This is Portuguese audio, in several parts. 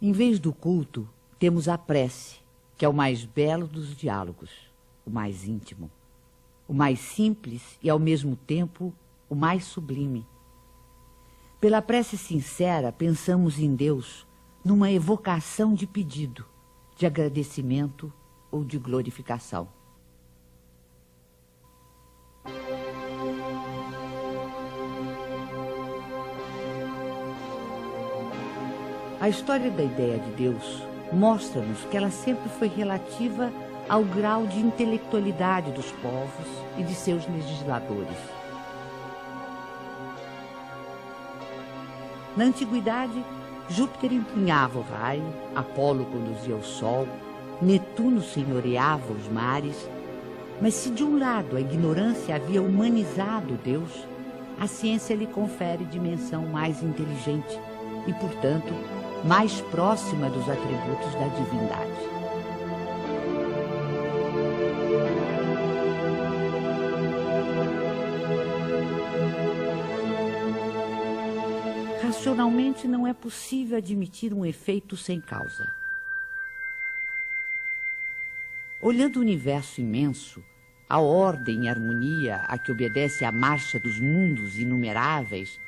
Em vez do culto, temos a prece, que é o mais belo dos diálogos, o mais íntimo, o mais simples e, ao mesmo tempo, o mais sublime. Pela prece sincera, pensamos em Deus numa evocação de pedido, de agradecimento ou de glorificação. A história da ideia de Deus mostra-nos que ela sempre foi relativa ao grau de intelectualidade dos povos e de seus legisladores. Na antiguidade, Júpiter empunhava o raio, Apolo conduzia o sol, Netuno senhoreava os mares, mas se de um lado a ignorância havia humanizado Deus, a ciência lhe confere dimensão mais inteligente e, portanto, mais próxima dos atributos da divindade. Racionalmente não é possível admitir um efeito sem causa. Olhando o universo imenso, a ordem e harmonia a que obedece a marcha dos mundos inumeráveis,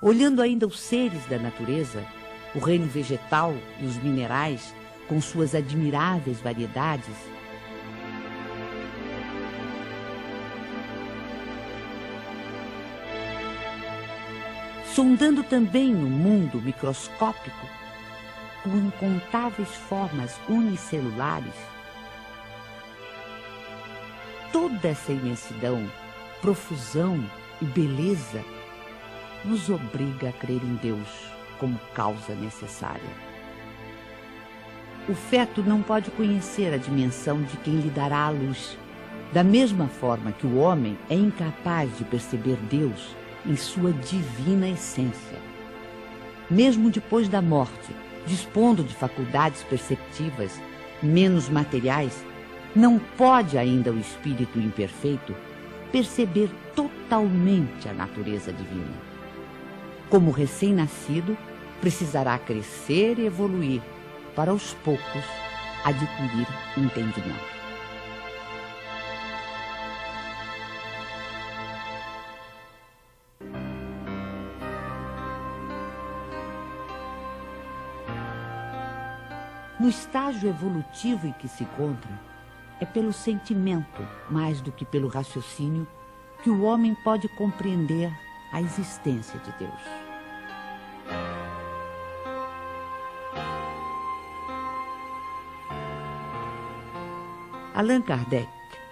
olhando ainda os seres da natureza, o reino vegetal e os minerais, com suas admiráveis variedades, sondando também o mundo microscópico, com incontáveis formas unicelulares, toda essa imensidão, profusão e beleza nos obriga a crer em Deus como causa necessária. O feto não pode conhecer a dimensão de quem lhe dará a luz, da mesma forma que o homem é incapaz de perceber Deus em sua divina essência. Mesmo depois da morte, dispondo de faculdades perceptivas menos materiais, não pode ainda o espírito imperfeito perceber totalmente a natureza divina. Como recém-nascido, precisará crescer e evoluir para, aos poucos, adquirir entendimento. No estágio evolutivo em que se encontra, é pelo sentimento, mais do que pelo raciocínio, que o homem pode compreender a existência de Deus. Allan Kardec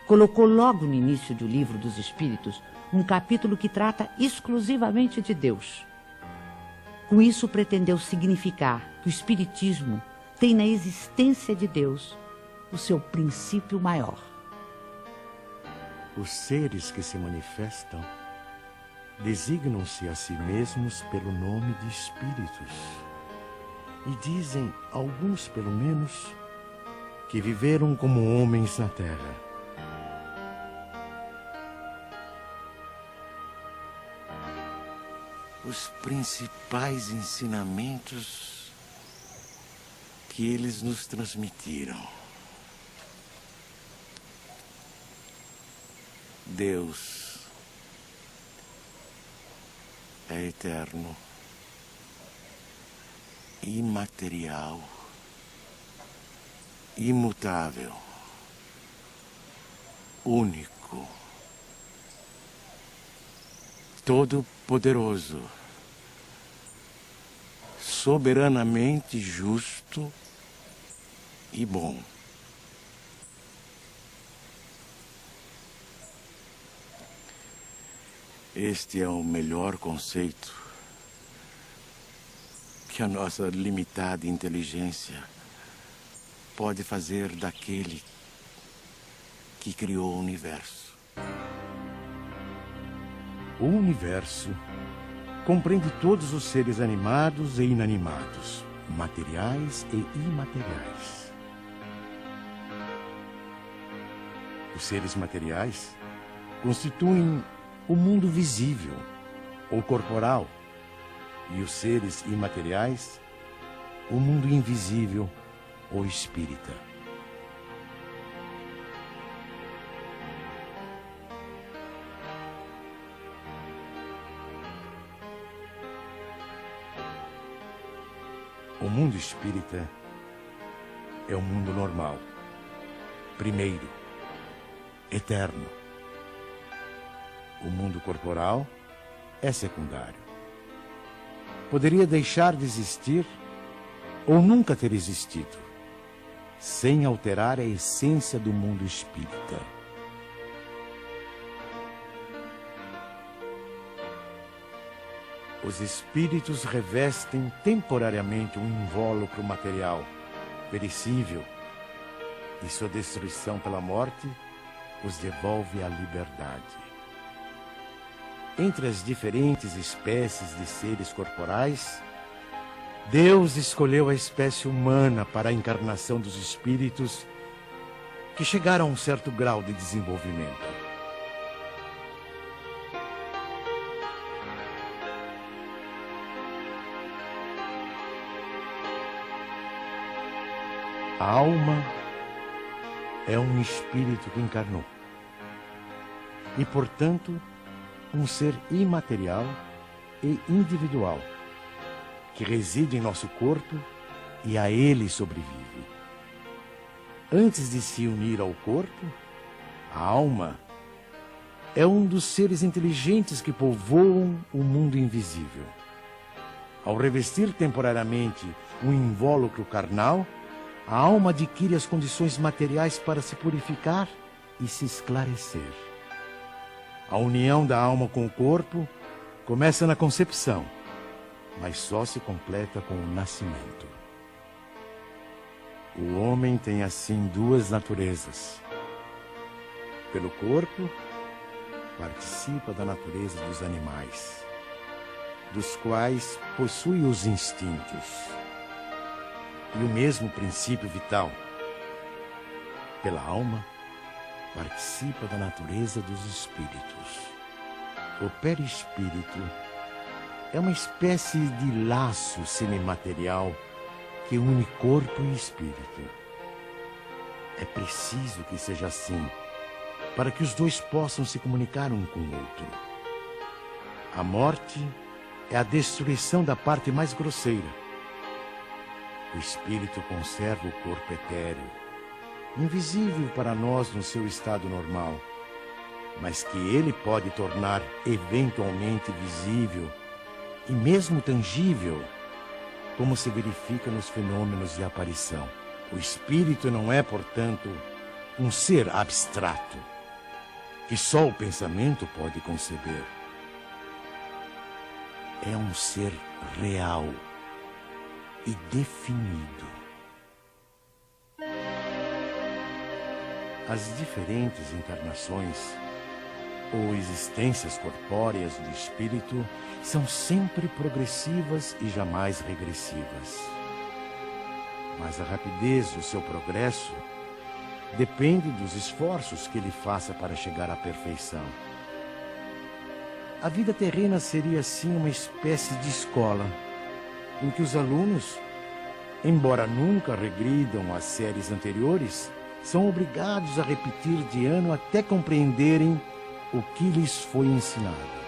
colocou logo no início do Livro dos Espíritos um capítulo que trata exclusivamente de Deus. Com isso, pretendeu significar que o Espiritismo tem na existência de Deus o seu princípio maior. Os seres que se manifestam designam-se a si mesmos pelo nome de espíritos e dizem, alguns pelo menos, que viveram como homens na terra. Os principais ensinamentos que eles nos transmitiram. Deus é eterno, imaterial, imutável, único, todo-poderoso, soberanamente justo e bom. Este é o melhor conceito que a nossa limitada inteligência pode fazer daquele que criou o universo. O universo compreende todos os seres animados e inanimados, materiais e imateriais. Os seres materiais constituem o mundo visível ou corporal, e os seres imateriais, o mundo invisível ou espírita. O mundo espírita é o mundo normal, primeiro, eterno. O mundo corporal é secundário. Poderia deixar de existir ou nunca ter existido, sem alterar a essência do mundo espírita. Os espíritos revestem temporariamente um invólucro material, perecível, e sua destruição pela morte os devolve à liberdade. Entre as diferentes espécies de seres corporais, Deus escolheu a espécie humana para a encarnação dos espíritos que chegaram a um certo grau de desenvolvimento. A alma é um espírito que encarnou e, portanto, um ser imaterial e individual que reside em nosso corpo e a ele sobrevive. Antes de se unir ao corpo, a alma é um dos seres inteligentes que povoam o mundo invisível. Ao revestir temporariamente um invólucro carnal, a alma adquire as condições materiais para se purificar e se esclarecer. A união da alma com o corpo começa na concepção, mas só se completa com o nascimento. O homem tem assim duas naturezas. Pelo corpo, participa da natureza dos animais, dos quais possui os instintos e o mesmo princípio vital. Pela alma, participa da natureza dos espíritos. O perispírito é uma espécie de laço semimaterial que une corpo e espírito. É preciso que seja assim, para que os dois possam se comunicar um com o outro. A morte é a destruição da parte mais grosseira. O espírito conserva o corpo etéreo, invisível para nós no seu estado normal, mas que ele pode tornar eventualmente visível e mesmo tangível, como se verifica nos fenômenos de aparição. O espírito não é, portanto, um ser abstrato, que só o pensamento pode conceber. É um ser real e definido. As diferentes encarnações ou existências corpóreas do espírito são sempre progressivas e jamais regressivas. Mas a rapidez do seu progresso depende dos esforços que ele faça para chegar à perfeição. A vida terrena seria assim uma espécie de escola, em que os alunos, embora nunca regridam às séries anteriores, são obrigados a repetir de ano até compreenderem o que lhes foi ensinado.